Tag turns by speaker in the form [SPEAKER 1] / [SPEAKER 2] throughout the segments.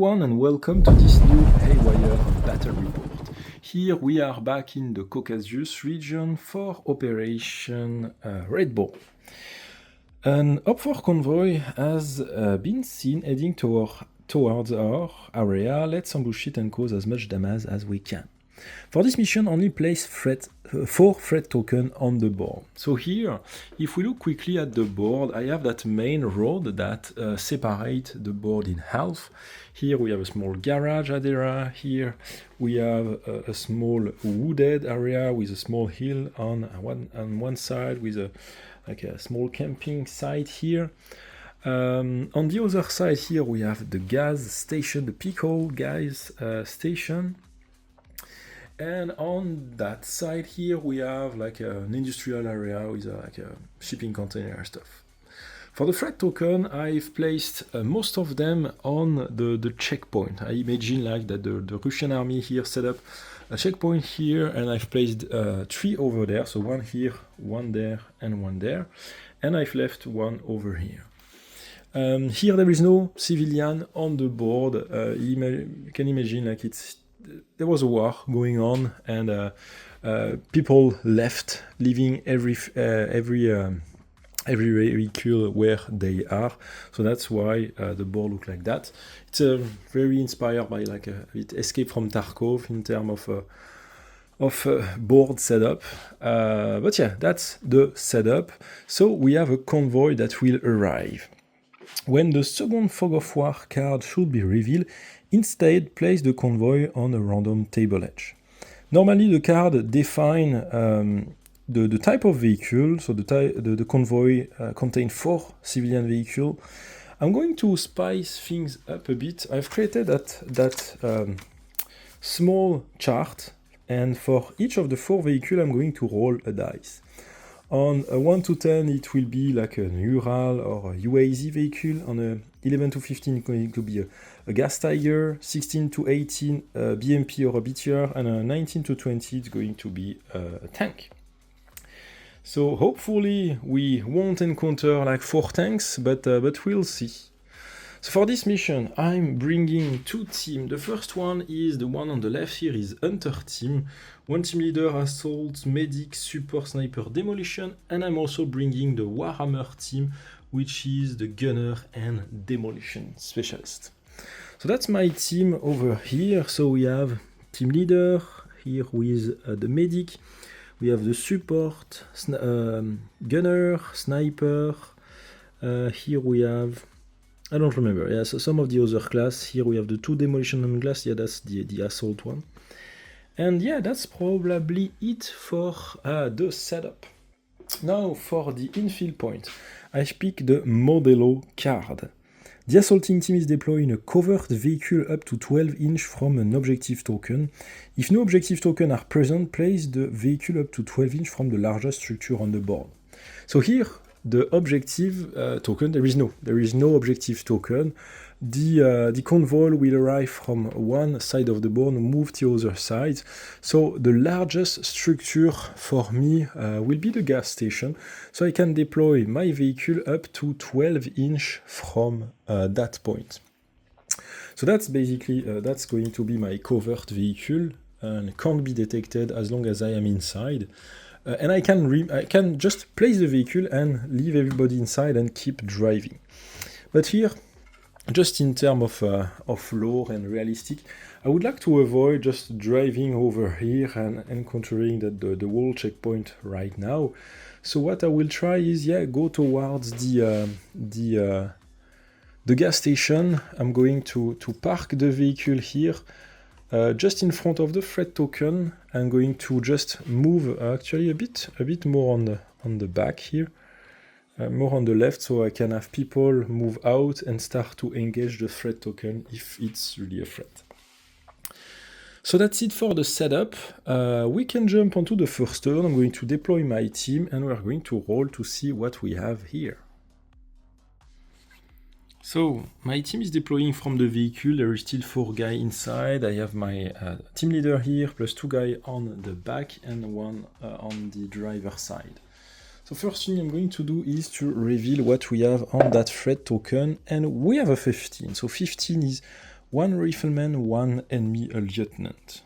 [SPEAKER 1] everyone and welcome to this new Haywire battle report. Here we are back in the Caucasus region for Operation Red Bull. An Op4 convoy has been seen heading towards our area. Let's ambush it and cause as much damage as we can. For this mission, only place 4 threat tokens on the board. So here, if we look quickly at the board, I have that main road that separates the board in half. Here we have a small garage area. Here we have a small wooded area with a small hill on one side with a small camping site here. On the other side here we have the gas station, the pickle gas station. And on that side here we have an industrial area with a shipping container stuff. For the threat token, I've placed most of them on the checkpoint. I imagine that the Russian army here set up a checkpoint here, and I've placed 3 over there, so 1 here, 1 there, and 1 there, and I've left 1 over here. Here there is no civilian on the board. You can imagine there was a war going on, and people left, leaving every vehicle where they are. So that's why the board look like that. It's very inspired by Escape from Tarkov in terms of board setup. But yeah, that's the setup. So we have a convoy that will arrive. When the second Fog of War card should be revealed, instead place the convoy on a random table edge. Normally the card defines the type of vehicle, so the convoy contains 4 civilian vehicles. I'm going to spice things up a bit. I've created that small chart, and for each of the 4 vehicles I'm going to roll a dice. On a 1 to 10 it will be like an Ural or a UAZ vehicle. On a 11 to 15 it's going to be a Gas Tiger, 16 to 18 a BMP or a BTR, and a 19 to 20 it's going to be a tank. So hopefully we won't encounter 4 tanks, but we'll see. So for this mission, I'm bringing 2 teams. The first one is the one on the left here is Hunter team. 1 team leader, Assault, Medic, Support, Sniper, Demolition, and I'm also bringing the Warhammer team, which is the Gunner and Demolition Specialist. So that's my team over here. So we have team leader here with the Medic. We have the Support, Gunner, Sniper. Here we have, I don't remember. Yeah, so some of the other class. Here we have the 2 Demolition and Glass. Yeah, that's the Assault one. And yeah, that's probably it for the setup. Now for the infill point, I pick the Modelo card. The assaulting team is deploying a covered vehicle up to 12" from an objective token. If no objective token are present, place the vehicle up to 12" from the largest structure on the board. So here, the objective token, there is no objective token. The convoy will arrive from one side of the board and move to the other side. So the largest structure for me will be the gas station. So I can deploy my vehicle up to 12" from that point. So that's basically, that's going to be my covert vehicle and can't be detected as long as I am inside. And I can just place the vehicle and leave everybody inside and keep driving. But here, just in terms of lore and realistic, I would like to avoid just driving over here and encountering the wall checkpoint right now. So what I will try is, go towards the gas station. I'm going to park the vehicle here, just in front of the threat token. I'm going to just move actually a bit more on the back here. More on the left, so I can have people move out and start to engage the threat token if it's really a threat. So that's it for the setup. We can jump onto the first turn. I'm going to deploy my team and we're going to roll to see what we have here. So my team is deploying from the vehicle. There is still 4 guys inside. I have my team leader here, plus 2 guys on the back and 1 on the driver side. So first thing I'm going to do is to reveal what we have on that threat token, and we have a 15. So 15 is one rifleman, one enemy, a lieutenant.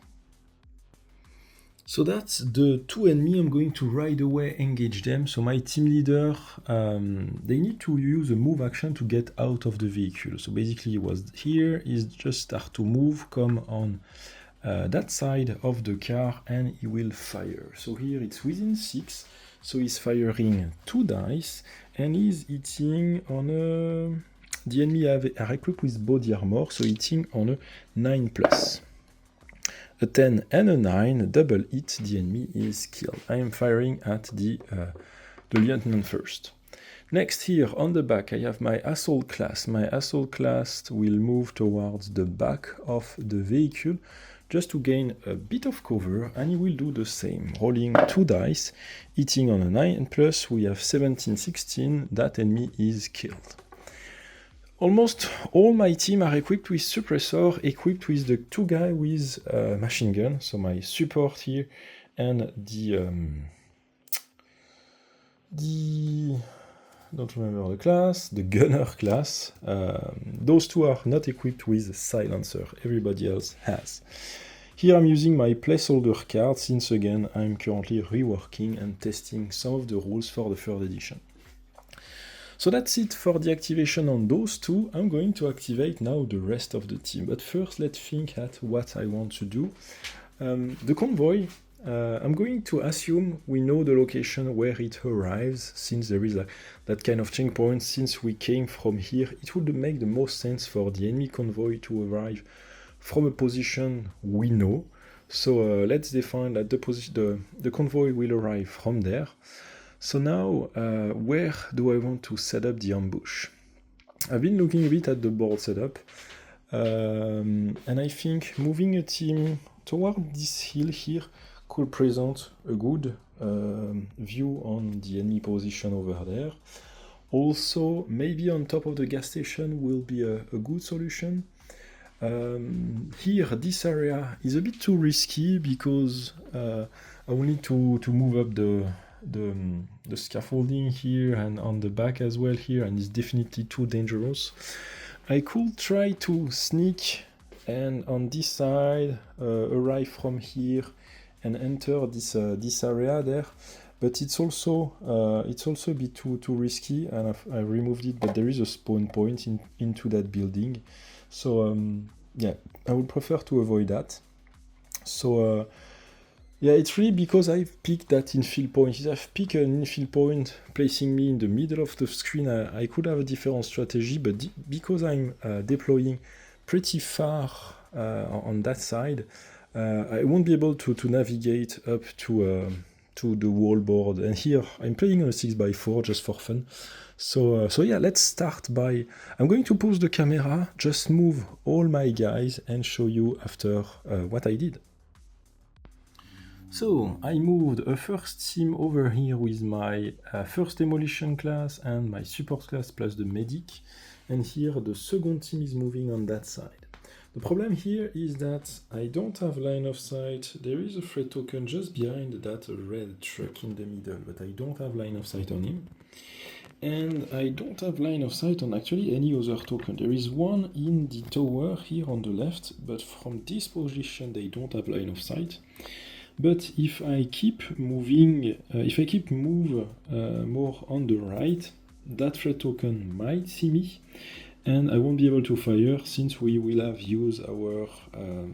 [SPEAKER 1] So that's the two enemy. I'm going to right away engage them. So my team leader, they need to use a move action to get out of the vehicle. So basically was here is just start to move, come on that side of the car, and he will fire. So here it's within 6, so he's firing 2 dice, and he's hitting on a... The enemy are equipped with body armor, so hitting on a 9+. A 10 and a 9, double hit, the enemy is killed. I am firing at the lieutenant first. Next here on the back I have my assault class. My assault class will move towards the back of the vehicle just to gain a bit of cover, and he will do the same, rolling 2 dice, hitting on a 9+, we have 17, 16, that enemy is killed. Almost all my team are equipped with suppressor, equipped with the 2 guys with machine gun, so my support here and the don't remember the class, the gunner class. Those 2 are not equipped with silencer, everybody else has. Here I'm using my placeholder card, since again I'm currently reworking and testing some of the rules for the 3rd edition. So that's it for the activation on those 2. I'm going to activate now the rest of the team, but first let's think at what I want to do. The convoy, I'm going to assume we know the location where it arrives, since there is that kind of checkpoint. Since we came from here, it would make the most sense for the enemy convoy to arrive from a position we know. So let's define that the convoy will arrive from there. So now, where do I want to set up the ambush? I've been looking a bit at the board setup, and I think moving a team toward this hill here could present a good view on the enemy position over there. Also, maybe on top of the gas station will be a good solution. Here, this area is a bit too risky because I will need to move up the scaffolding here and on the back as well here, and it's definitely too dangerous. I could try to sneak and on this side arrive from here and enter this area there, but it's also a bit too risky, and I removed it, but there is a spawn point into that building, so yeah, I would prefer to avoid that. So yeah, it's really because I've picked that infill point. If I've picked an infill point placing me in the middle of the screen, I could have a different strategy, but because I'm deploying pretty far on that side, I won't be able to navigate up to the wall board. And here I'm playing on a 6x4 just for fun. So yeah, let's start by... I'm going to pause the camera, just move all my guys and show you after what I did. So I moved a first team over here with my first demolition class and my support class plus the medic, and here the second team is moving on that side. The problem here is that I don't have line of sight. There is a threat token just behind that red truck in the middle, but I don't have line of sight on him. And I don't have line of sight on actually any other token. There is one in the tower here on the left, but from this position they don't have line of sight. But if I keep moving, more on the right, that threat token might see me, and I won't be able to fire since we will have used our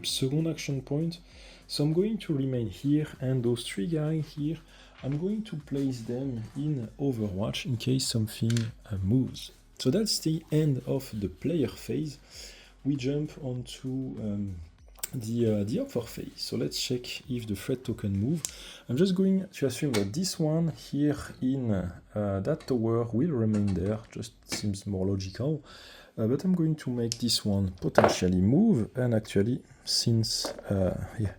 [SPEAKER 1] second action point. So I'm going to remain here, and those 3 guys here, I'm going to place them in Overwatch in case something moves. So that's the end of the player phase. We jump onto the offer phase. So let's check if the threat token move. I'm just going to assume that this one here in that tower will remain there, just seems more logical. But I'm going to make this one potentially move, and actually, since yeah,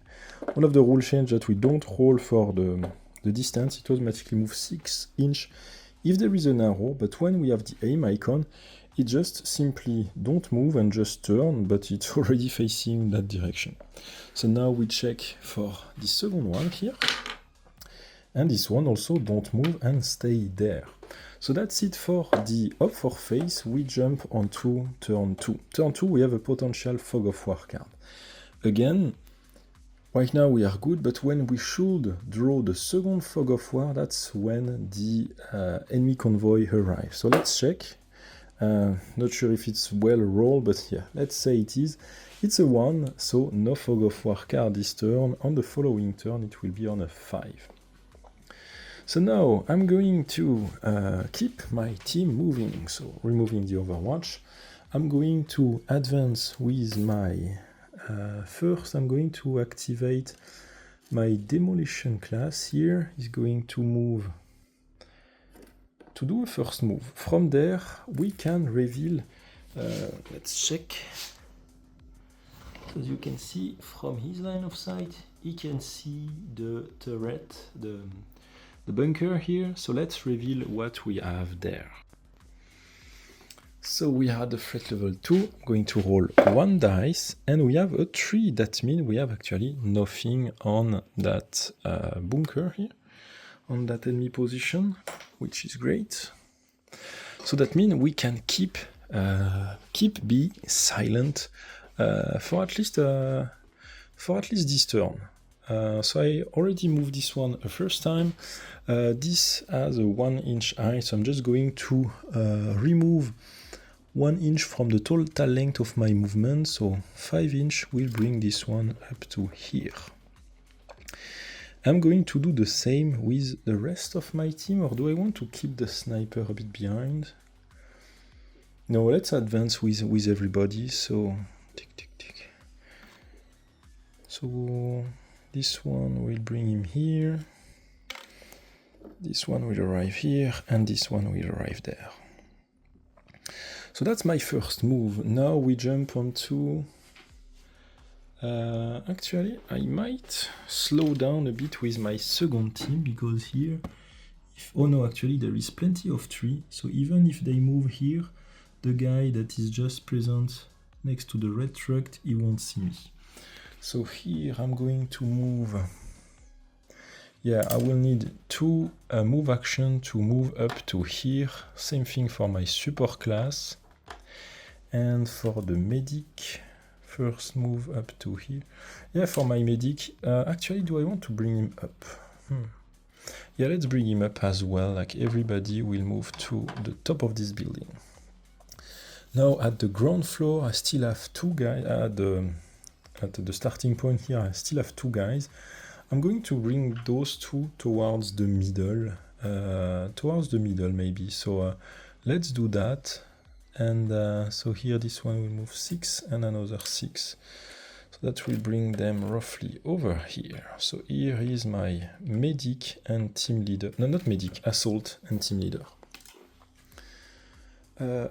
[SPEAKER 1] one of the rule change that we don't roll for the distance, it automatically moves 6 inches if there is an arrow, but when we have the aim icon, it just simply don't move and just turn, but it's already facing that direction. So now we check for the second one here, and this one also don't move and stay there. So that's it for the up 4 phase. We jump onto turn 2. Turn 2, we have a potential Fog of War card. Again, right now we are good, but when we should draw the second Fog of War, that's when the enemy convoy arrives. So let's check. Not sure if it's well rolled, but yeah, let's say it is. It's a 1, so no Fog of War card this turn. On the following turn, it will be on a 5. So now I'm going to keep my team moving, so removing the Overwatch. I'm going to advance with my... first I'm going to activate my Demolition class here. Is going to move to do a first move. From there we can reveal, let's check. As you can see from his line of sight, he can see the turret, the bunker here, so let's reveal what we have there. So we had the threat level 2, going to roll 1 dice, and we have a 3. That means we have actually nothing on that bunker here, on that enemy position, which is great. So that means we can keep be silent for at least this turn. So I already moved this one a first time. This has a 1-inch eye, so I'm just going to remove 1 inch from the total length of my movement, so 5 inch will bring this one up to here. I'm going to do the same with the rest of my team, or do I want to keep the sniper a bit behind? No, let's advance with everybody, so tick, tick, tick. So this one will bring him here, this one will arrive here, and this one will arrive there. So that's my first move. Now we jump onto... actually, I might slow down a bit with my second team, because here... oh no, actually there is plenty of tree, so even if they move here, the guy that is just present next to the red truck, he won't see me. So here I'm going to move... yeah, I will need 2 move action to move up to here. Same thing for my support class. And for the medic, first move up to here. Yeah, for my medic, actually, do I want to bring him up? Yeah, let's bring him up as well. Like everybody will move to the top of this building. Now at the ground floor, I still have 2 guys. At the starting point here, I still have 2 guys. I'm going to bring those 2 towards the middle. Maybe. So let's do that. And so here this one will move 6 and another 6. So that will bring them roughly over here. So here is my medic and team leader. No, not medic, assault and team leader.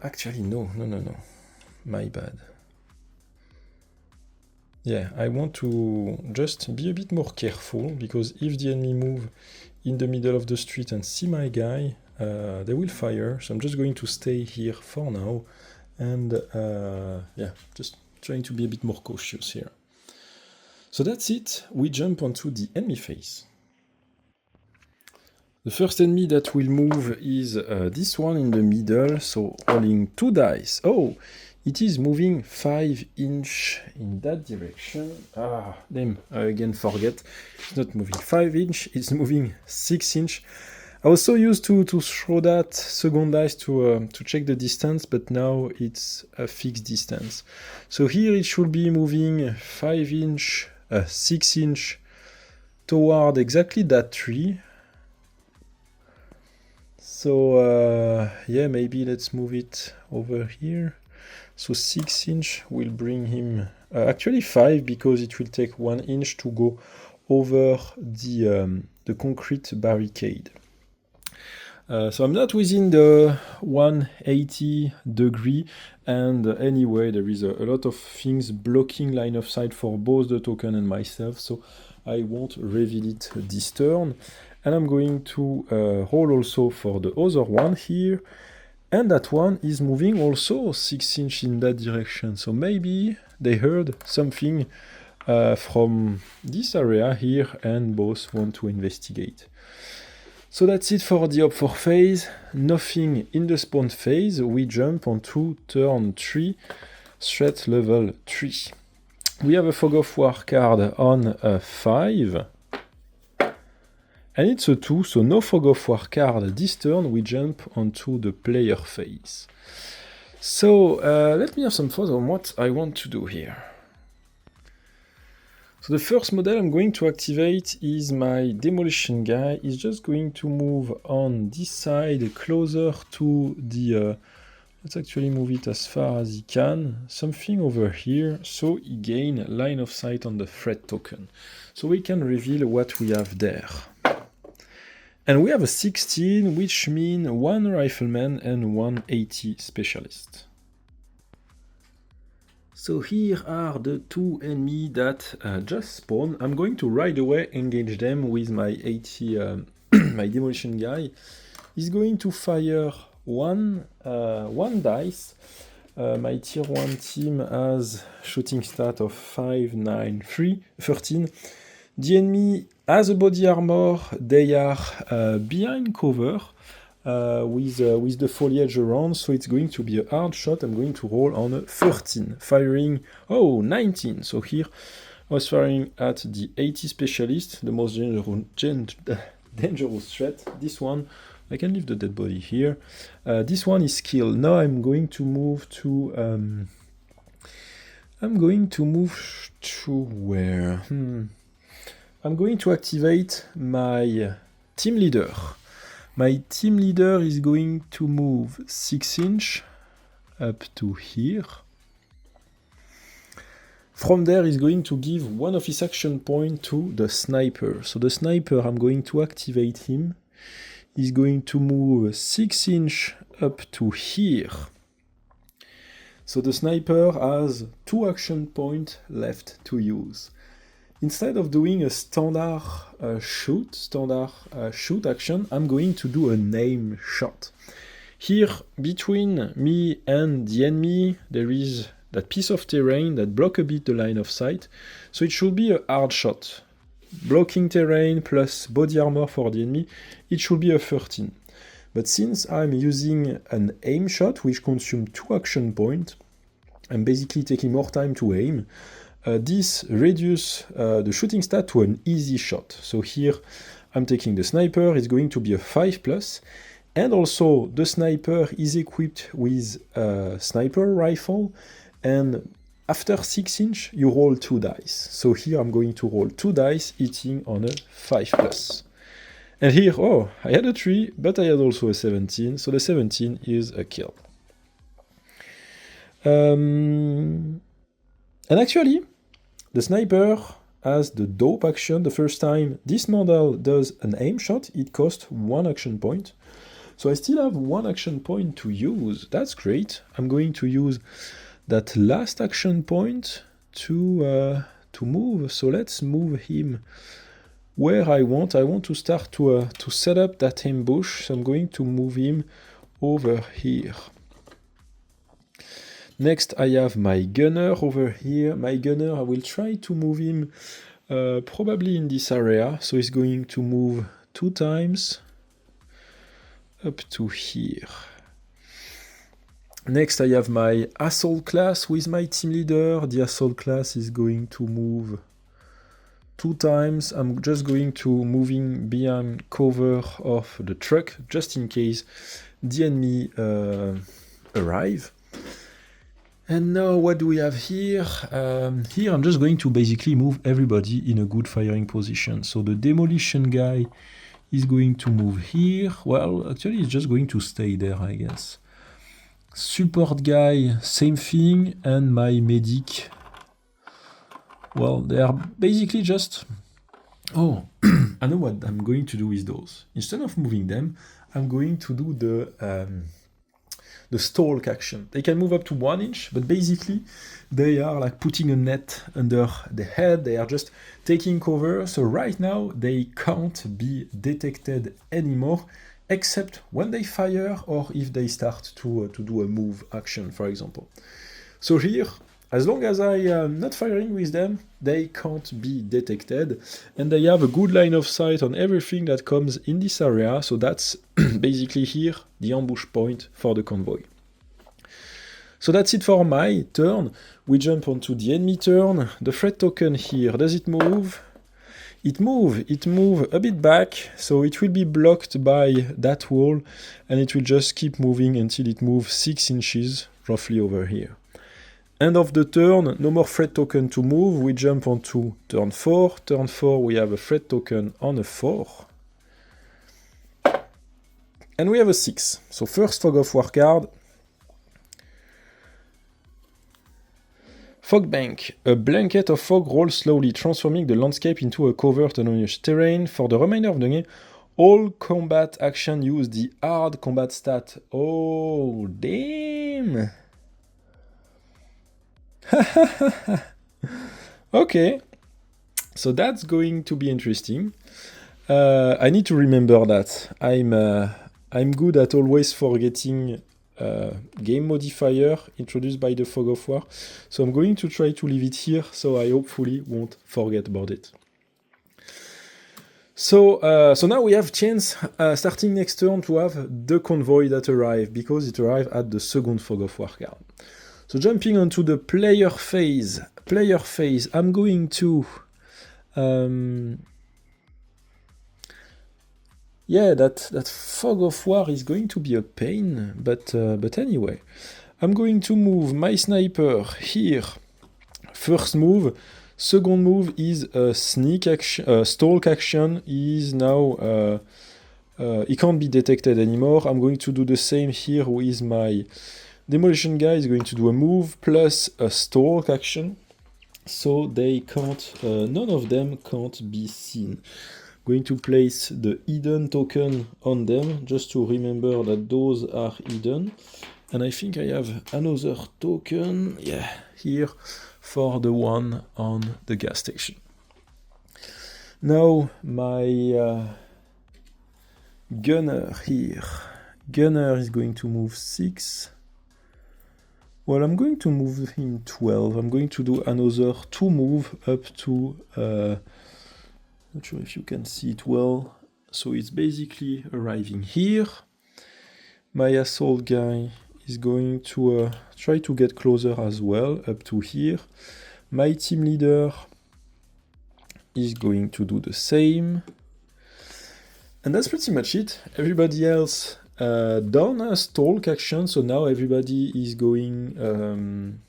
[SPEAKER 1] Actually, no. My bad. Yeah, I want to just be a bit more careful, because if the enemy move in the middle of the street and see my guy, they will fire. So I'm just going to stay here for now, and yeah, just trying to be a bit more cautious here. So that's it. We jump onto the enemy phase. The first enemy that will move is this one in the middle, so rolling 2 dice. Oh, it is moving 5 inch in that direction. Ah, damn, I again forget. It's not moving 5 inch, it's moving 6 inch. I was so used to throw that second dice to check the distance, but now it's a fixed distance. So here it should be moving 5 inch, 6 inch toward exactly that tree. So yeah, maybe let's move it over here. So 6 inch will bring him, actually 5, because it will take 1 inch to go over the concrete barricade. So I'm not within the 180 degree, and anyway there is a lot of things blocking line of sight for both the token and myself, so I won't reveal it this turn. And I'm going to roll also for the other one here, and that one is moving also 6 inch in that direction, so maybe they heard something from this area here and both want to investigate. So that's it for the Op4 phase. Nothing in the spawn phase. We jump onto turn 3, threat level 3. We have a Fog of War card on a 5. And it's a 2, so no Fog of War card this turn. We jump onto the player phase. So let me have some thoughts on what I want to do here. So the first model I'm going to activate is my demolition guy. He's just going to move on this side closer to the... let's actually move it as far as he can. Something over here, so he gain line of sight on the threat token. So we can reveal what we have there. And we have a 16, which means 1 rifleman and 1 AT specialist. So here are the 2 enemies that just spawned. I'm going to right away engage them with my AT, my demolition guy. He's going to fire one dice. My tier 1 team has shooting stat of 5, 9, 3, 13. The enemy has a body armor. They are behind cover. With the foliage around, so it's going to be a hard shot. I'm going to roll on a 13, firing, 19. So here I was firing at the 80 specialist, the most dangerous threat. This one, I can leave the dead body here. This one is killed. Now I'm going to move to, where? I'm going to activate my team leader. My team leader is going to move 6 inch up to here. From there, he's going to give one of his action points to the sniper. So the sniper, I'm going to activate him. He's going to move 6 inch up to here. So the sniper has 2 action points left to use. Instead of doing a standard shoot action, I'm going to do an aim shot. Here, between me and the enemy, there is that piece of terrain that blocks a bit the line of sight. So it should be a hard shot. Blocking terrain plus body armor for the enemy, it should be a 13. But since I'm using an aim shot, which consumes 2 action points, I'm basically taking more time to aim. This reduces the shooting stat to an easy shot. So here I'm taking the sniper, it's going to be a 5+, and also the sniper is equipped with a sniper rifle, and after 6 inch you roll 2 dice. So here I'm going to roll 2 dice hitting on a 5+. And here, I had a 3, but I had also a 17, so the 17 is a kill. And actually, the sniper has the dope action. The first time this model does an aim shot, it costs 1 action point. So I still have 1 action point to use. That's great. I'm going to use that last action point to move. So let's move him where I want. I want to start to set up that ambush. So I'm going to move him over here. Next, I have my gunner over here. My gunner, I will try to move him probably in this area. So he's going to move 2 times up to here. Next, I have my assault class with my team leader. The assault class is going to move 2 times. I'm just going to move him behind cover of the truck, just in case the enemy arrive. And now what do we have here? Here I'm just going to basically move everybody in a good firing position. So the demolition guy is going to move here. Well, actually he's just going to stay there, I guess. Support guy, same thing, and my medic. Well, they are basically just... Oh, I know what I'm going to do with those. Instead of moving them, I'm going to do the stalk action. They can move up to 1 inch, but basically they are like putting a net under the head. They are just taking cover. So right now they can't be detected anymore, except when they fire or if they start to do a move action, for example. So here As long as I am not firing with them, they can't be detected, and they have a good line of sight on everything that comes in this area, so that's basically here the ambush point for the convoy. So that's it for my turn. We jump onto the enemy turn. The threat token here, does it move? It move a bit back, so it will be blocked by that wall, and it will just keep moving until it moves 6 inches, roughly over here. End of the turn, no more threat token to move, we jump onto turn 4. Turn 4 we have a threat token on a 4. And we have a 6. So first Fog of War card. Fog Bank. A blanket of fog rolls slowly, transforming the landscape into a covered and unused terrain. For the remainder of the game, all combat action use the hard combat stat. Oh, damn! Okay, so that's going to be interesting. I need to remember that. I'm good at always forgetting game modifier introduced by the Fog of War, so I'm going to try to leave it here, so I hopefully won't forget about it. So now we have chance, starting next turn, to have the convoy that arrive, because it arrived at the second Fog of War card. So jumping onto the player phase, I'm going to, yeah, that Fog of War is going to be a pain, but anyway, I'm going to move my sniper here. First move. Second move is a sneak action, stalk action. Is now, he can't be detected anymore. I'm going to do the same here with my demolition guy. Is going to do a move plus a stalk action, so they can't, none of them can't be seen. Going to place the hidden token on them, just to remember that those are hidden. And I think I have another token, yeah, here, for the one on the gas station. Now my gunner here. Gunner is going to move 6. Well, I'm going to move him 12. I'm going to do another 2 move up to, not sure if you can see it well. So it's basically arriving here. My assault guy is going to try to get closer as well, up to here. My team leader is going to do the same. And that's pretty much it. Everybody else done a stalk action, so now everybody is going...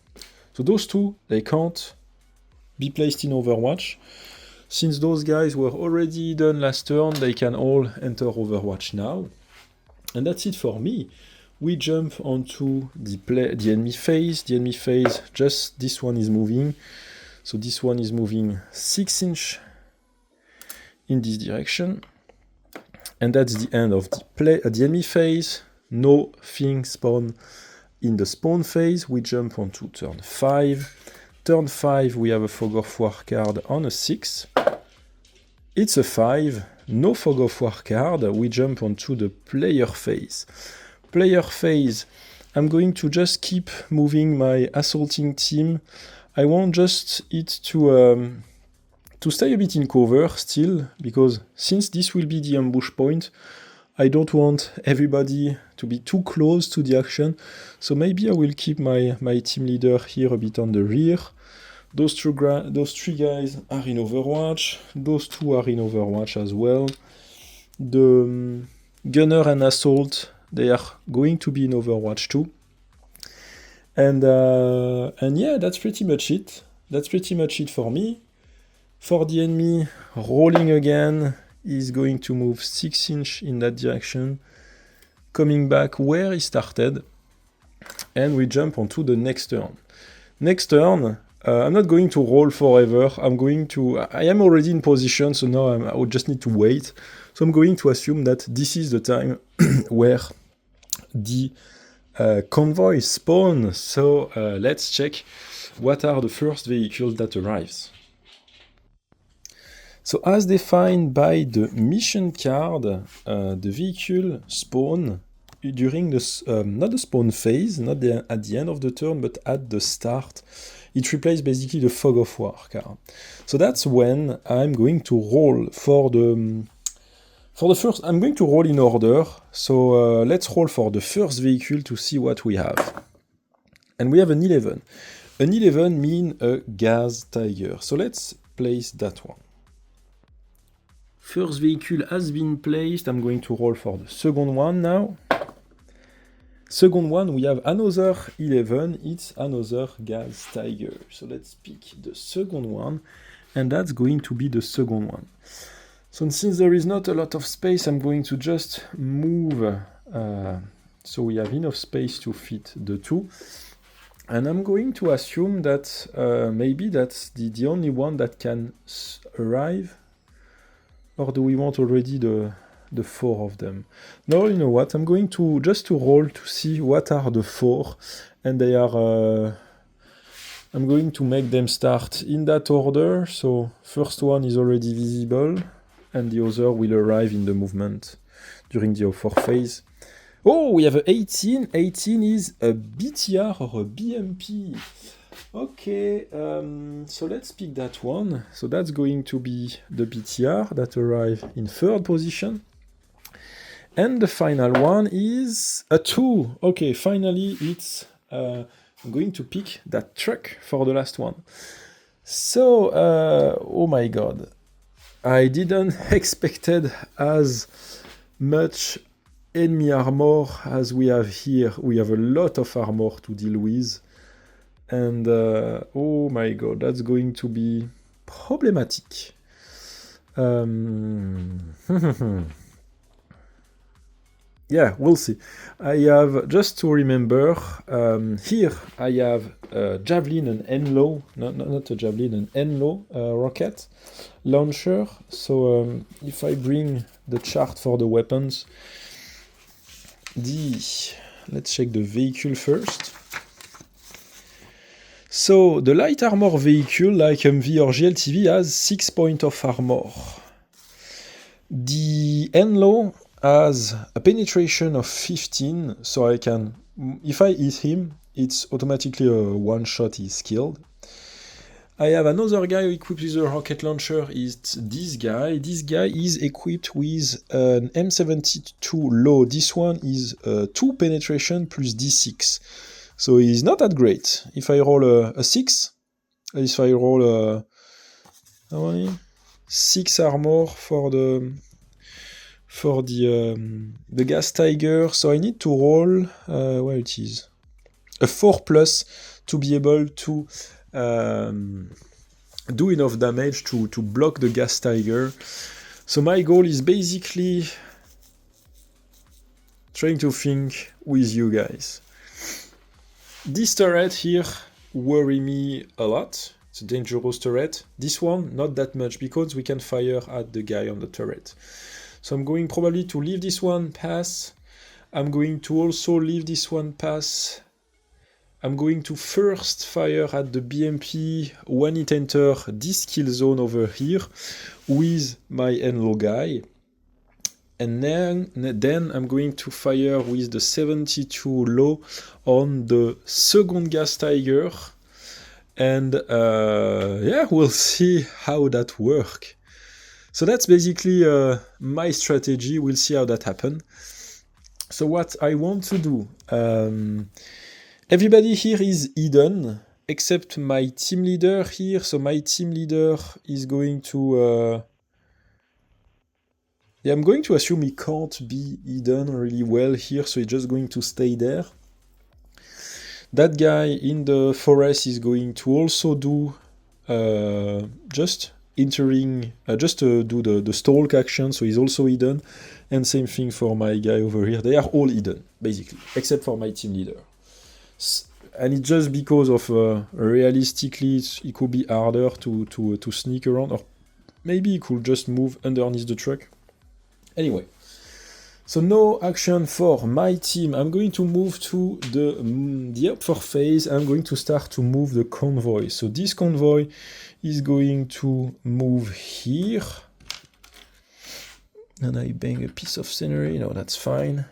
[SPEAKER 1] so those two, they can't be placed in Overwatch. Since those guys were already done last turn, they can all enter Overwatch now. And that's it for me. We jump onto the enemy phase. The enemy phase, just this one is moving. So this one is moving 6 inch in this direction. And that's the end of the enemy phase. Nothing spawn in the spawn phase. We jump onto turn 5. Turn 5, we have a Fog of War card on a 6. It's a 5. No Fog of War card. We jump onto the player phase. Player phase, I'm going to just keep moving my assaulting team. I want just it to stay a bit in cover still, because since this will be the ambush point, I don't want everybody to be too close to the action. So maybe I will keep my team leader here a bit on the rear. Those 3 guys are in Overwatch. Those 2 are in Overwatch as well. The gunner and assault, they are going to be in Overwatch too. And yeah, that's pretty much it. That's pretty much it for me. For the enemy, rolling again, is going to move 6 inch in that direction, coming back where he started, and we jump onto the next turn. Next turn, I'm not going to roll forever. I am already in position, so now I would just need to wait. So I'm going to assume that this is the time where the convoy spawn. So let's check what are the first vehicles that arrives. So as defined by the mission card, the vehicle spawn during not the spawn phase, not at the end of the turn, but at the start, it replaces basically the Fog of War card. So that's when I'm going to roll for the first. I'm going to roll in order. So let's roll for the first vehicle to see what we have. And we have an 11. An 11 means a gas tiger. So let's place that one. First vehicle has been placed. I'm going to roll for the second one now. Second one, we have another 11. It's another gas tiger. So let's pick the second one. And that's going to be the second one. So since there is not a lot of space, I'm going to just move. So we have enough space to fit the two. And I'm going to assume that maybe that's the only one that can arrive. Or do we want already the 4 of them? No, you know what? I'm going to just to roll to see what are the 4. And they are... I'm going to make them start in that order. So first one is already visible. And the other will arrive in the movement during the O4 phase. Oh, we have an 18. 18 is a BTR or a BMP. Okay, so let's pick that one. So that's going to be the BTR that arrive in third position. And the final one is a 2. Okay, finally it's... I'm going to pick that truck for the last one. So, oh my god. I didn't expected as much enemy armor as we have here. We have a lot of armor to deal with. And oh my god, that's going to be problematic. Yeah, we'll see. I have, just to remember, here I have Javelin and Enlow, not a Javelin, an Enlow rocket launcher. So if I bring the chart for the weapons, let's check the vehicle first. So the light armor vehicle, like MV or GLTV, has 6 points of armor. The Enlow has a penetration of 15, so I can, if I hit him, it's automatically a one-shot, he's killed. I have another guy equipped with a rocket launcher, is this guy. This guy is equipped with an M72 low. This one is 2 penetration plus D6. So he's not that great. If I roll a 6, if I roll how many? 6 armor for the gas tiger, so I need to roll where it is a 4+ to be able to do enough damage to block the gas tiger. So my goal is basically trying to think with you guys. This turret here worry me a lot. It's a dangerous turret. This one not that much because we can fire at the guy on the turret. So I'm going probably to leave this one pass. I'm going to also leave this one pass. I'm going to first fire at the BMP when it enters this kill zone over here with my Enlow guy. And then I'm going to fire with the 72 low on the second gas tiger. And yeah, we'll see how that works. So that's basically my strategy. We'll see how that happens. So what I want to do, everybody here is hidden except my team leader here. So my team leader is going to, yeah, I'm going to assume he can't be hidden really well here. So he's just going to stay there. That guy in the forest is going to also do just entering, just to do the stalk action, so he's also hidden. And same thing for my guy over here. They are all hidden, basically, except for my team leader. And it's just because of, realistically, it could be harder to sneak around, or maybe he could just move underneath the truck. Anyway. So no action for my team. I'm going to move to the upper phase. I'm going to start to move the convoy. So this convoy is going to move here. And I bang a piece of scenery. No, that's fine.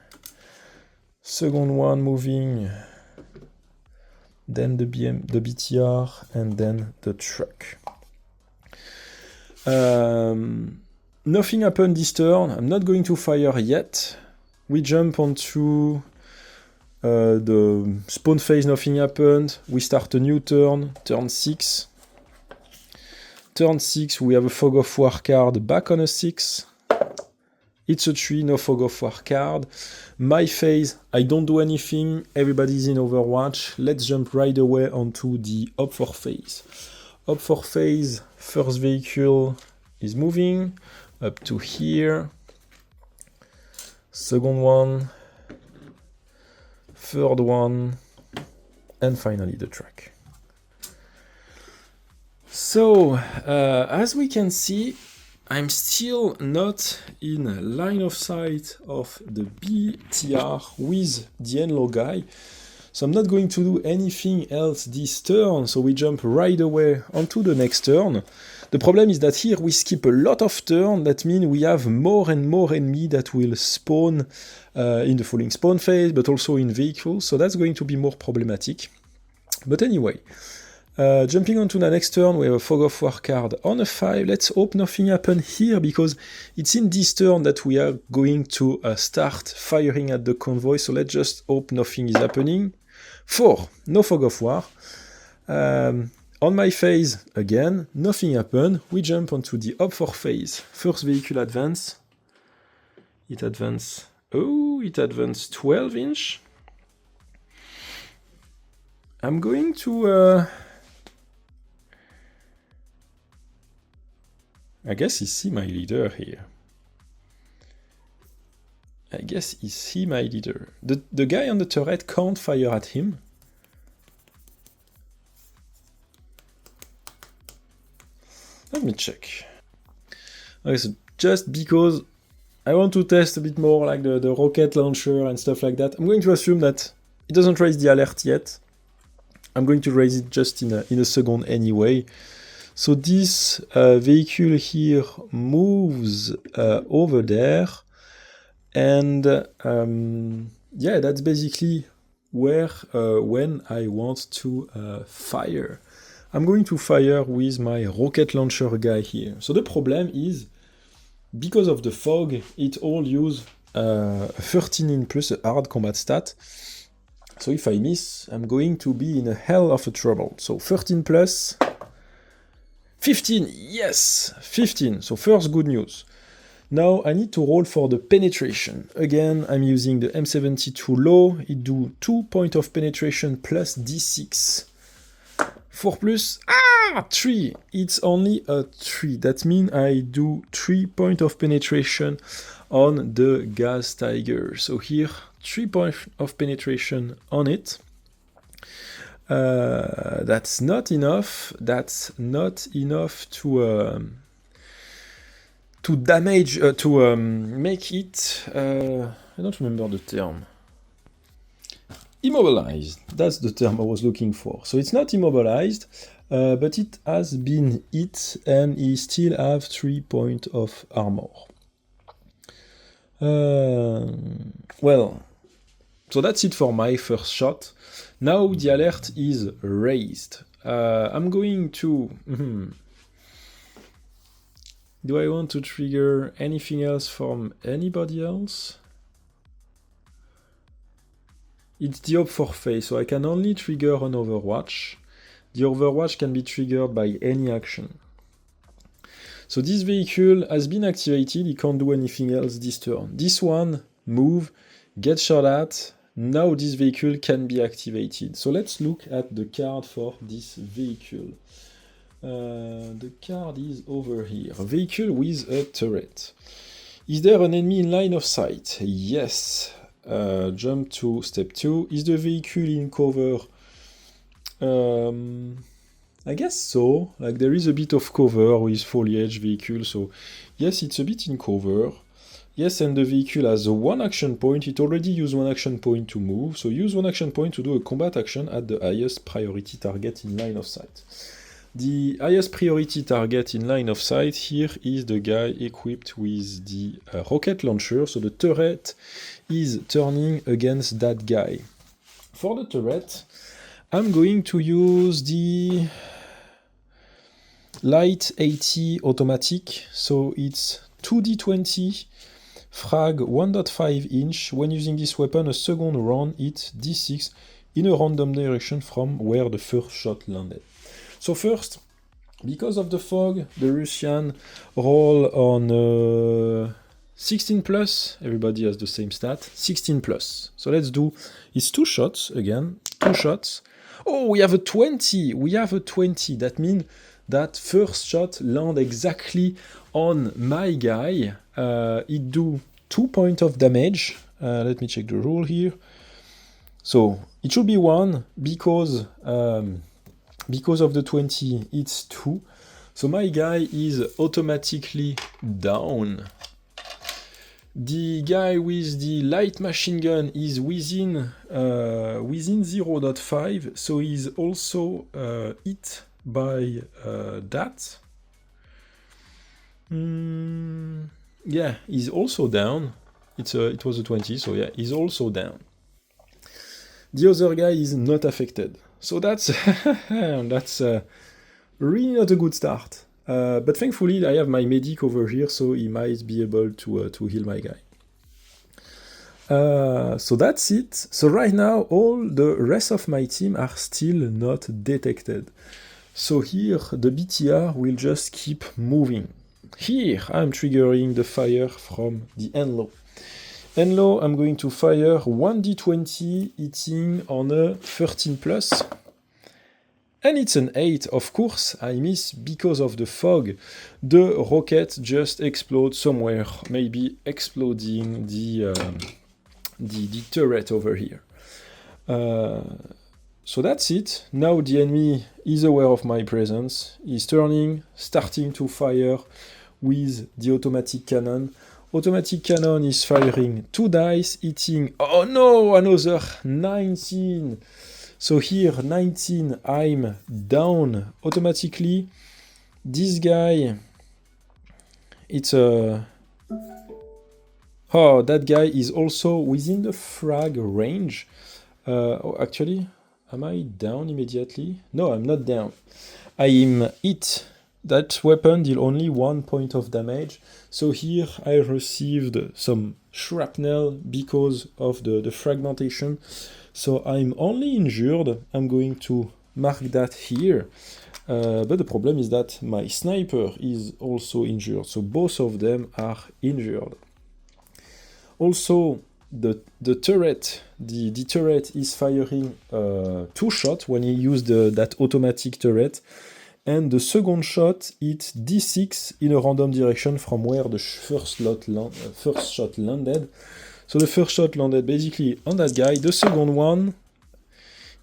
[SPEAKER 1] Second one moving, then the BTR, and then the truck. Nothing happened this turn. I'm not going to fire yet. We jump onto the spawn phase, nothing happened. We start a new turn, turn 6. Turn 6, we have a Fog of War card back on a 6. It's a 3, no Fog of War card. My phase, I don't do anything. Everybody's in Overwatch. Let's jump right away onto the Up 4 phase. Up 4 phase, first vehicle is moving up to here. Second one. Third one. And finally the truck. So, as we can see, I'm still not in line of sight of the BTR with the Enlo guy. So I'm not going to do anything else this turn, so we jump right away onto the next turn. The problem is that here we skip a lot of turns, that means we have more and more enemy that will spawn in the falling spawn phase, but also in vehicles, so that's going to be more problematic. But anyway, jumping onto the next turn, we have a Fog of War card on a 5. Let's hope nothing happens here, because it's in this turn that we are going to start firing at the convoy, so let's just hope nothing is happening. 4. No Fog of War. On my phase, again, nothing happened. We jump onto the Up 4 phase. First vehicle advance. It advanced 12 inch. I'm going to... I guess is he my leader here. I guess is he my leader. The guy on the turret can't fire at him. Let me check. Okay, so just because I want to test a bit more like the rocket launcher and stuff like that, I'm going to assume that it doesn't raise the alert yet. I'm going to raise it just in a second anyway. So this vehicle here moves over there, and yeah, that's basically where when I want to fire. I'm going to fire with my rocket launcher guy here. So the problem is, because of the fog, it all use 13 in plus a hard combat stat. So if I miss, I'm going to be in a hell of a trouble. So 13 plus 15, yes, 15. So first good news. Now I need to roll for the penetration. Again, I'm using the M72 low. It do 2 points of penetration plus D6. 4 plus, 3. It's only a 3. That means I do 3 points of penetration on the gas tiger. So here, 3 points of penetration on it. That's not enough. That's not enough to damage, to make it, I don't remember the term. Immobilized, that's the term I was looking for. So it's not immobilized, but it has been hit, and he still have 3 points of armor. Well, so that's it for my first shot. Now the alert is raised. I'm going to... Do I want to trigger anything else from anybody else? It's the Up 4 phase, so I can only trigger an Overwatch. The Overwatch can be triggered by any action. So this vehicle has been activated, it can't do anything else this turn. This one, move, get shot at, now this vehicle can be activated. So let's look at the card for this vehicle. The card is over here. A vehicle with a turret. Is there an enemy in line of sight? Yes. Jump to step 2. Is the vehicle in cover? I guess so. Like there is a bit of cover with foliage vehicle, so yes, it's a bit in cover. Yes, and the vehicle has a 1 action point. It already used 1 action point to move, so use 1 action point to do a combat action at the highest priority target in line of sight. The highest priority target in line of sight here is the guy equipped with the rocket launcher, so the turret is turning against that guy. For the turret, I'm going to use the light 80 automatic, so it's 2d20 frag 1.5 inch. When using this weapon, a second round hit d6 in a random direction from where the first shot landed. So first, because of the fog, the Russian roll on 16 plus. Everybody has the same stat, 16 plus. So let's do, it's 2 shots again, 2 shots. Oh, we have a 20, That means that first shot land exactly on my guy. It do 2 points of damage. Let me check the rule here. So it should be 1 because of the 20, it's 2. So my guy is automatically down. The guy with the light machine gun is within 0.5, so he's also hit by that. Yeah, he's also down. It was a 20, so yeah, he's also down. The other guy is not affected. So that's really not a good start. But thankfully, I have my medic over here, so he might be able to heal my guy. So that's it. So right now, all the rest of my team are still not detected. So here, the BTR will just keep moving. Here, I'm triggering the fire from the Enlo. Enlo, I'm going to fire 1d20, hitting on a 13 plus. And it's an 8, of course, I miss because of the fog. The rocket just explodes somewhere, maybe exploding the turret over here. So that's it. Now the enemy is aware of my presence. He's starting to fire with the automatic cannon. Automatic cannon is firing 2 dice, hitting, oh no, another 19. So here, 19, I'm down automatically. This guy, it's a... Oh, that guy is also within the frag range. Actually, am I down immediately? No, I'm not down. I am hit. That weapon deal only 1 point of damage. So here I received some shrapnel because of the fragmentation. So I'm only injured. I'm going to mark that here. But the problem is that my sniper is also injured. So both of them are injured. Also, the turret, the turret is firing 2 shots when he used that automatic turret. And the second shot hit d6 in a random direction from where the first shot landed. So the first shot landed basically on that guy. The second one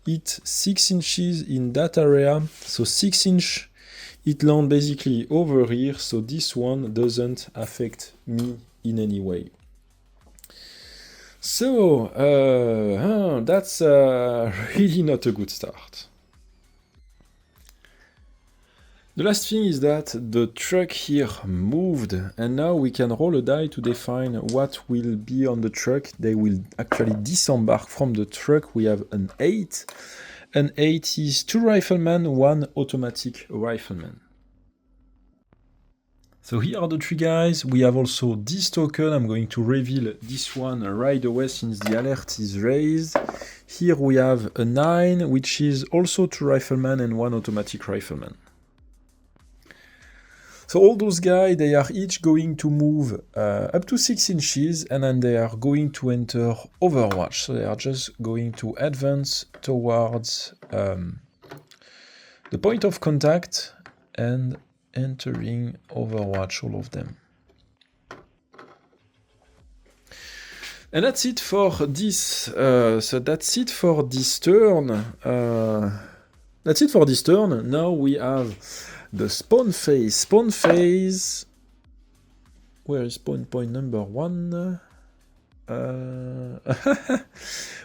[SPEAKER 1] hit 6 inches in that area. So 6 inch, it landed basically over here. So this one doesn't affect me in any way. So that's really not a good start. The last thing is that the truck here moved, and now we can roll a die to define what will be on the truck. They will actually disembark from the truck. We have an 8. An 8 is 2 riflemen, 1 automatic rifleman. So here are the 3 guys. We have also this token. I'm going to reveal this one right away since the alert is raised. Here we have a 9, which is also 2 riflemen and 1 automatic rifleman. So all those guys, they are each going to move up to 6 inches, and then they are going to enter Overwatch. So they are just going to advance towards the point of contact and entering Overwatch, all of them. And that's it for this. So that's it for this turn. That's it for this turn. Now we have the spawn phase. Spawn phase. Where is spawn point number 1?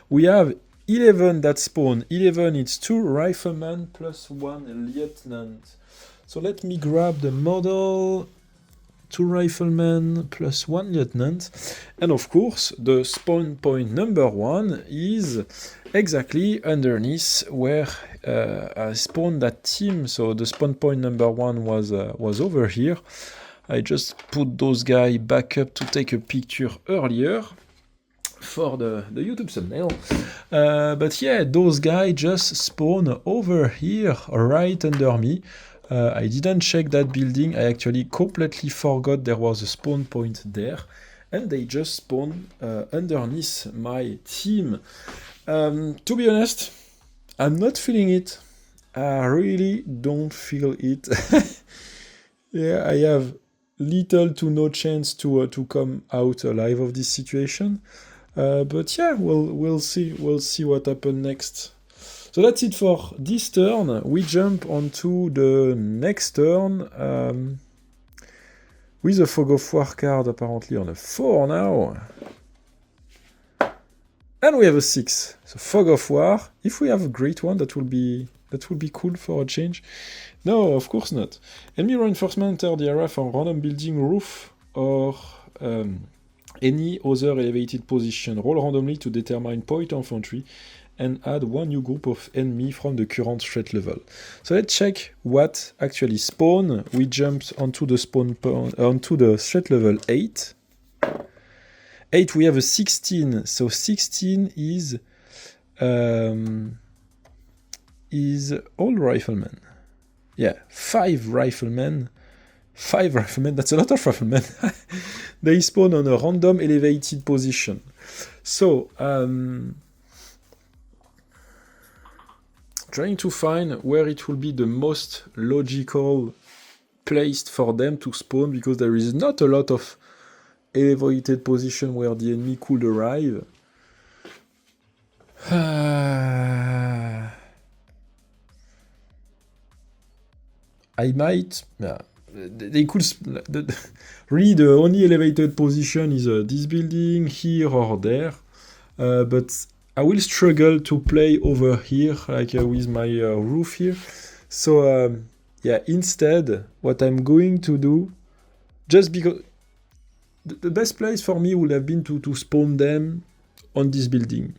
[SPEAKER 1] We have 11 that spawn. 11, it's 2 riflemen plus 1 lieutenant. So let me grab the model. 2 riflemen plus 1 lieutenant. And of course, the spawn point number 1 is exactly underneath where I spawned that team. So the spawn point number 1 was over here. I just put those guys back up to take a picture earlier for the YouTube thumbnail. But yeah, those guys just spawn over here right under me. I didn't check that building. I actually completely forgot there was a spawn point there. And they just spawn underneath my team. To be honest, I'm not feeling it. I really don't feel it. Yeah, I have little to no chance to come out alive of this situation. But yeah, we'll see. We'll see what happens next. So that's it for this turn. We jump onto the next turn with a Fog of War card apparently on a 4 now. And we have a 6. So Fog of War. If we have a great one, that will be cool for a change. No, of course not. Enemy reinforcement enter the area from random building, roof, or any other elevated position. Roll randomly to determine point of entry and add 1 new group of enemy from the current threat level. So let's check what actually spawn. We jumped onto the spawn point, onto the threat level 8. 8, we have a 16. So 16 is all riflemen. Yeah, 5 riflemen. 5 riflemen, that's a lot of riflemen. They spawn on a random elevated position. So, trying to find where it will be the most logical place for them to spawn, because there is not a lot of elevated position where the enemy could arrive. I might... they could... really, the only elevated position is this building, here or there. But I will struggle to play over here, like with my roof here. So, yeah, instead, what I'm going to do, just because... The best place for me would have been to spawn them on this building.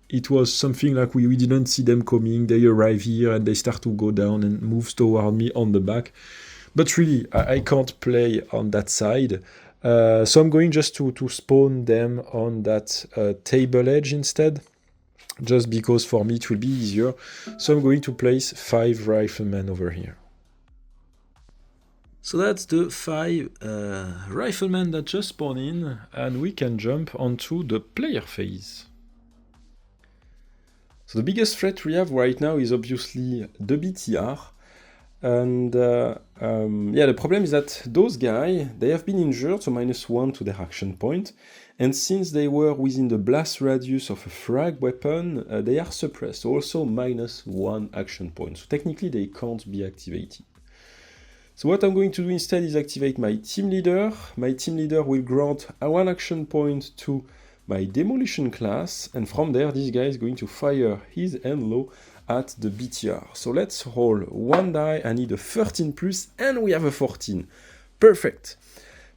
[SPEAKER 1] It was something like we didn't see them coming. They arrive here and they start to go down and move toward me on the back. But really, I can't play on that side. So I'm going just to spawn them on that table edge instead. Just because for me it will be easier. So I'm going to place 5 riflemen over here. So that's the 5 riflemen that just spawn in, and we can jump onto the player phase. So the biggest threat we have right now is obviously the BTR. And yeah, the problem is that those guys, they have been injured, so -1 to their action point. And since they were within the blast radius of a frag weapon, they are suppressed, also -1 action point. So technically they can't be activated. So what I'm going to do instead is activate my team leader. My team leader will grant 1 action point to my demolition class, and from there this guy is going to fire his handlow at the BTR. So let's roll 1 die. I need a 13 plus, and we have a 14. Perfect.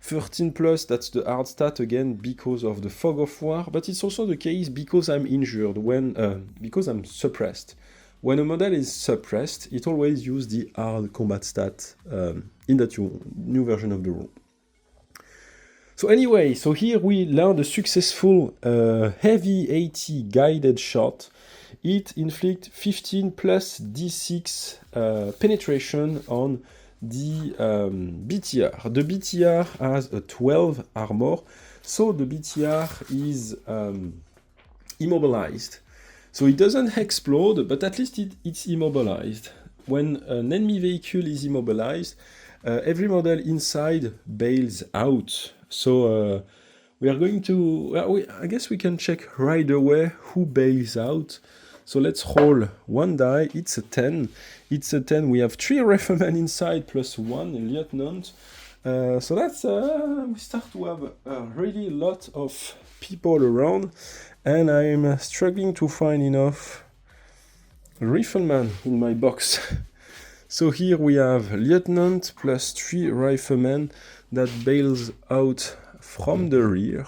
[SPEAKER 1] 13 plus, that's the hard stat again because of the Fog of War, but it's also the case because I'm injured, because I'm suppressed. When a model is suppressed, it always uses the hard combat stat in that new version of the rule. So anyway, so here we learned a successful heavy 80 guided shot. It inflicts 15 plus d6 penetration on the BTR. The BTR has a 12 armor, so the BTR is immobilized. So it doesn't explode, but at least it's immobilized. When an enemy vehicle is immobilized, every model inside bails out. So we are going to... Well, I guess we can check right away who bails out. So let's roll 1 die. It's a 10. It's a 10. We have 3 riflemen inside plus 1 lieutenant. So that's... we start to have a really lot of people around. and I'm struggling to find enough riflemen in my box. So here we have lieutenant plus 3 riflemen that bails out from the rear.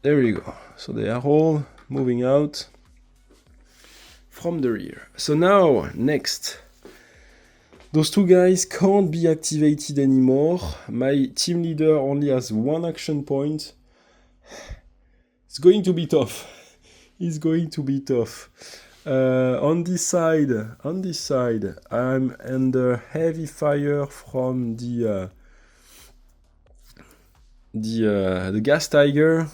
[SPEAKER 1] There we go. So they are all moving out from the rear. So now, next. Those two guys can't be activated anymore. My team leader only has 1 action point. It's going to be tough. It's going to be tough. On this side, I'm under heavy fire from the gas tiger.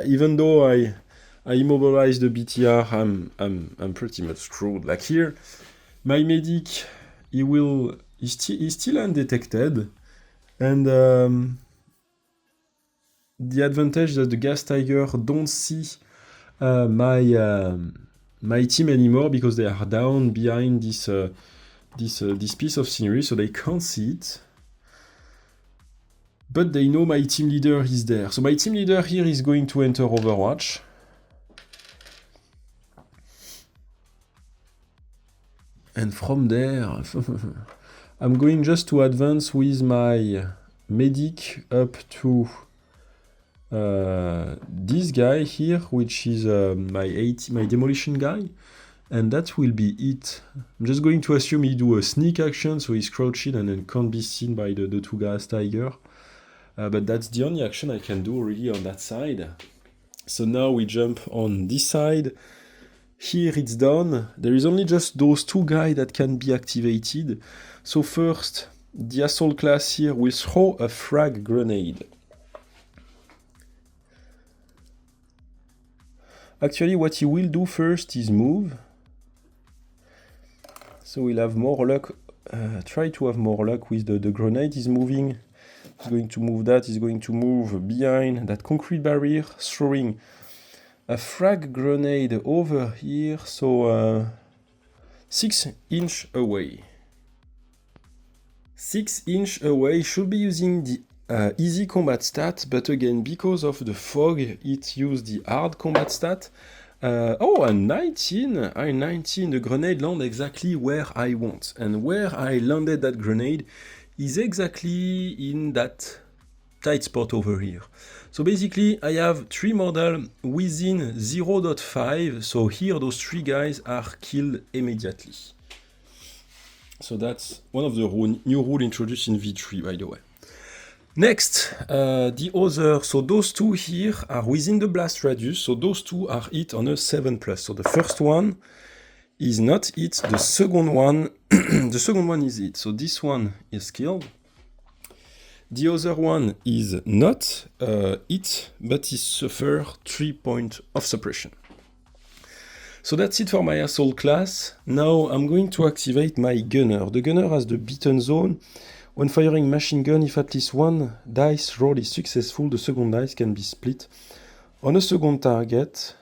[SPEAKER 1] Even though I immobilized the BTR, I'm pretty much screwed. Like here, my medic, he's still undetected, and the advantage that the gas tiger don't see my team anymore because they are down behind this piece of scenery, so they can't see it. But they know my team leader is there. So my team leader here is going to enter Overwatch. And from there, I'm going just to advance with my medic up to this guy here, which is my demolition guy. And that will be it. I'm just going to assume he do a sneak action, so he's crouching and then can't be seen by the two gas tiger. But that's the only action I can do really on that side. So now we jump on this side. Here it's done. There is only just those two guys that can be activated. So first, the assault class here will throw a frag grenade. Actually, what he will do first is move. So we'll have more luck. Try to have more luck with the grenade. He's moving. He's going to move that. He's going to move behind that concrete barrier, throwing a frag grenade over here. So 6 inches away. 6 inches away. Should be using the easy combat stat, but again, because of the fog, it used the hard combat stat. Oh, a 19! A 19, the grenade landed exactly where I want. And where I landed that grenade is exactly in that tight spot over here. So basically, I have 3 models within 0.5, so here those 3 guys are killed immediately. So that's one of the new rules introduced in V3, by the way. Next, the other, so those 2 here are within the blast radius, so those 2 are hit on a 7+. So the first one is not hit, the second one, the second one is hit. So this one is killed. The other one is not hit, but he suffers 3 points of suppression. So that's it for my assault class. Now I'm going to activate my gunner. The gunner has the beaten zone. When firing machine gun, if at least one dice roll is successful, the second dice can be split on a second target.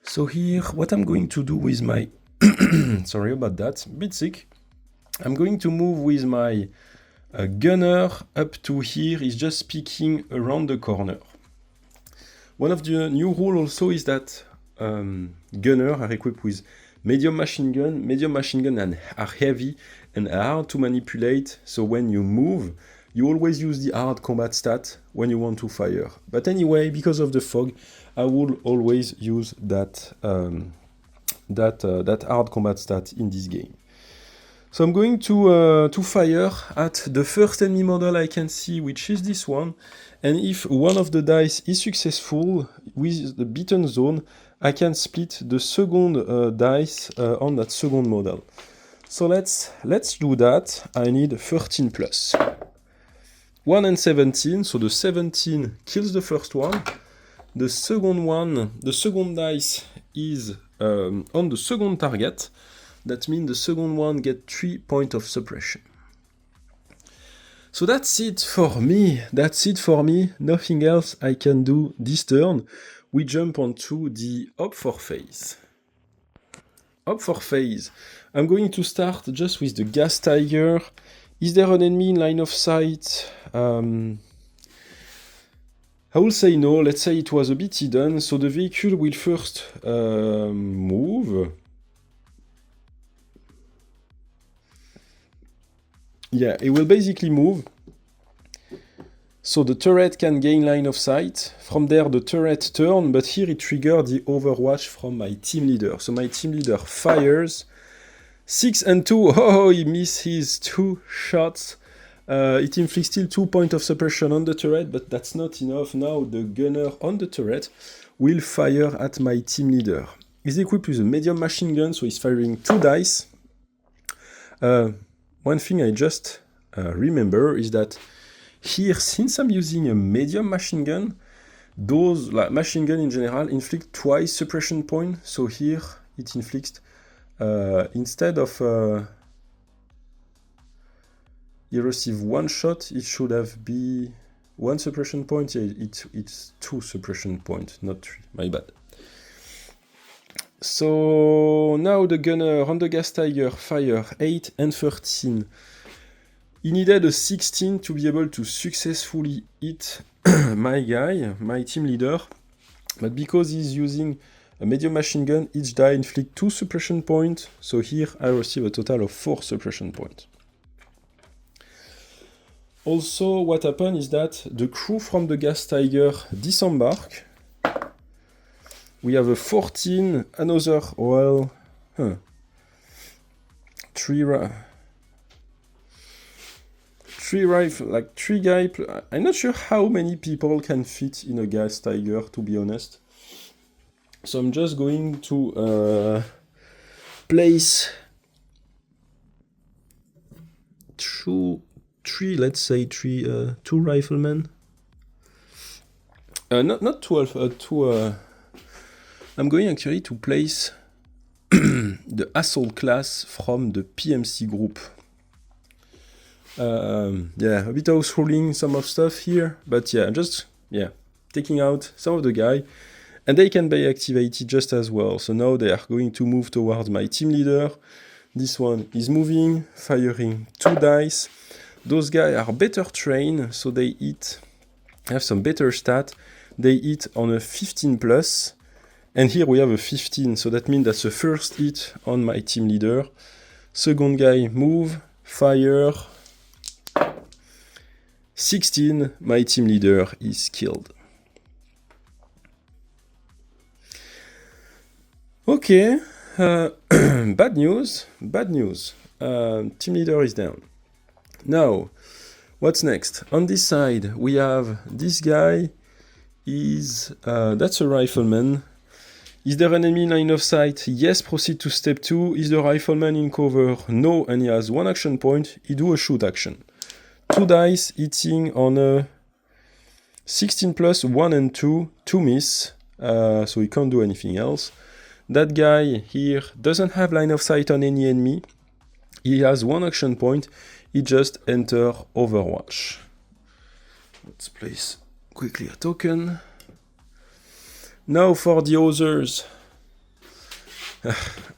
[SPEAKER 1] So here, what I'm going to do with my... sorry about that, a bit sick. I'm going to move with my gunner up to here. He's just peeking around the corner. One of the new rules also is that gunner are equipped with medium machine gun are heavy and hard to manipulate, so when you move, you always use the hard combat stat when you want to fire. But anyway, because of the fog, I will always use that hard combat stat in this game. So I'm going to fire at the first enemy model I can see, which is this one, and if one of the dice is successful with the beaten zone, I can split the second dice on that second model. So let's do that. I need 13+. 1 and 17, so the 17 kills the first one. The second dice is on the second target. That means the second one gets 3 points of suppression. So that's it for me. Nothing else I can do this turn. We jump onto the Up 4 phase. Up 4 phase. I'm going to start just with the gas tiger. Is there an enemy in line of sight? I will say no. Let's say it was a bit hidden. So the vehicle will first move. Yeah, it will basically move. So the turret can gain line of sight. From there, the turret turn, but here it triggered the overwatch from my team leader. So my team leader fires. 6 and 2. Oh, he missed his 2 shots. It inflicts still 2 points of suppression on the turret, but that's not enough. Now the gunner on the turret will fire at my team leader. He's equipped with a medium machine gun, so he's firing 2 dice. One thing I just remember is that here, since I'm using a medium machine gun, those machine gun in general inflict twice suppression point. So here it inflicts instead of you receive 1 shot, it should have be 1 suppression point. Yeah, it's 2 suppression points, not 3. My bad. So now the gunner on the gas tiger fire 8 and 13. He needed a 16 to be able to successfully hit my guy, my team leader. But because he's using a medium machine gun, each die inflict 2 suppression points. So here I receive a total of 4 suppression points. Also, what happened is that the crew from the gas tiger disembark. We have a 14, another, well, 3 rifle, like 3 guys. I'm not sure how many people can fit in a gas tiger, to be honest. So I'm just going to place 3, let's say 2 riflemen. Not 12, 2. I'm going actually to place the assault class from the PMC group. Yeah, a bit house ruling some of stuff here, but yeah, just taking out some of the guy, and they can be activated just as well. So now they are going to move towards my team leader. This one is moving, firing 2 dice. Those guys are better trained, so they have some better stat. They hit on a 15 plus, and here we have a 15, so that means that's the first hit on my team leader. Second guy move, fire. 16, my team leader is killed. Okay, bad news. Team leader is down. Now, what's next? On this side, we have this guy. That's a rifleman. Is there an enemy in line of sight? Yes, proceed to step 2. Is the rifleman in cover? No, and he has 1 action point. He do a shoot action. 2 dice, hitting on a 16 plus, 1 and 2, 2 miss, so he can't do anything else. That guy here doesn't have line of sight on any enemy. He has 1 action point. He just enter Overwatch. Let's place quickly a token. Now for the others.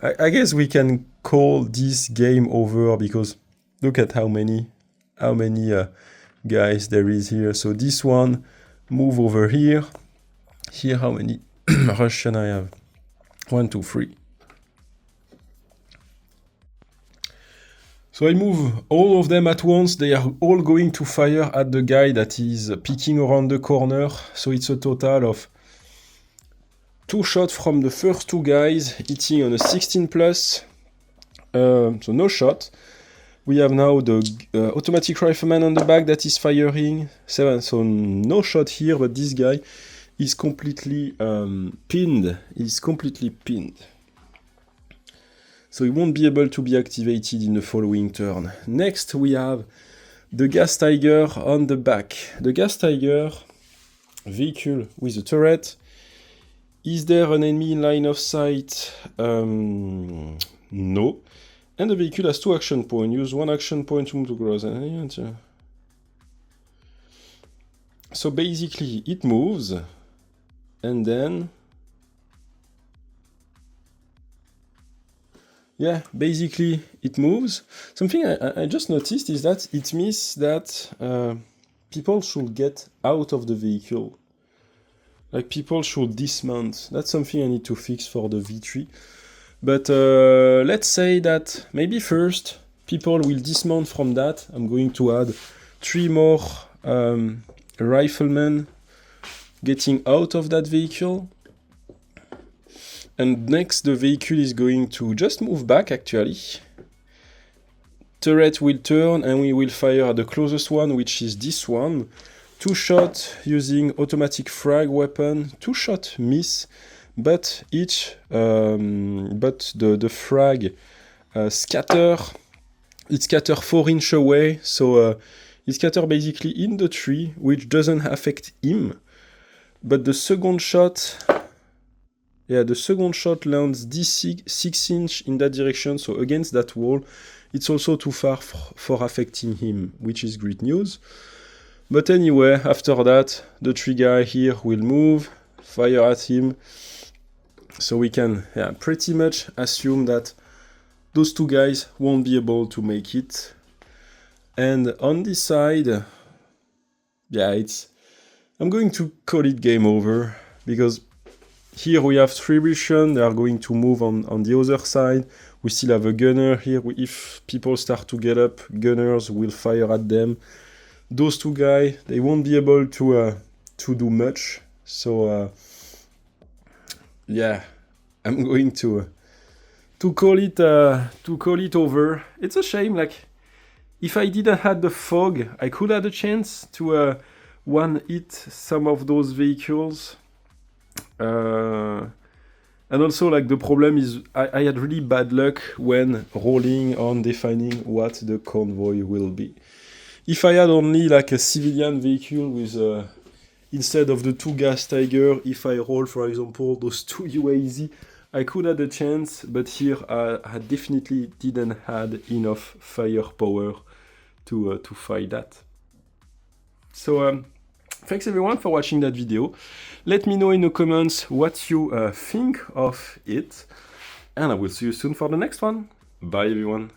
[SPEAKER 1] I guess we can call this game over because look at how many guys there is here. So this one move over here. Here, how many Russian I have? 1, 2, 3. So I move all of them at once. They are all going to fire at the guy that is peeking around the corner. So it's a total of 2 shots from the first 2 guys, hitting on a 16 plus. So no shot. We have now the automatic rifleman on the back that is firing 7. So no shot here, but this guy is completely pinned. He's completely pinned. So he won't be able to be activated in the following turn. Next, we have the gas tiger on the back. The gas tiger vehicle with a turret. Is there an enemy in line of sight? No. And the vehicle has 2 action points. Use 1 action point to move to cross. So basically, it moves, and then yeah, basically it moves. Something I just noticed is that it means that people should get out of the vehicle. Like people should dismount. That's something I need to fix for the V3. But let's say that maybe first people will dismount from that. I'm going to add 3 more riflemen getting out of that vehicle. And next the vehicle is going to just move back actually. Turret will turn and we will fire at the closest one, which is this one. 2 shots using automatic frag weapon, 2 shot miss, but each the frag scatter. It scatter 4 inches away, so it scatter basically in the tree, which doesn't affect him. But the second shot, lands this 6 inch in that direction, so against that wall. It's also too far for affecting him, which is great news. But anyway, after that, the 3 guy here will move, fire at him. So we can pretty much assume that those 2 guys won't be able to make it. And on this side, I'm going to call it game over, because here we have 3 Russians, they are going to move on the other side. We still have a gunner here. If people start to get up, gunners will fire at them. Those 2 guys, they won't be able to do much. So I'm going to call it over. It's a shame. Like, if I didn't have the fog, I could have a chance to one hit some of those vehicles. And also, like, the problem is I had really bad luck when rolling on defining what the convoy will be. If I had only like a civilian vehicle with instead of the 2 gas tiger, if I roll, for example, those 2 UAZ, I could have a chance, but here I definitely didn't have enough firepower to fight that. So thanks everyone for watching that video. Let me know in the comments what you think of it, and I will see you soon for the next one. Bye everyone.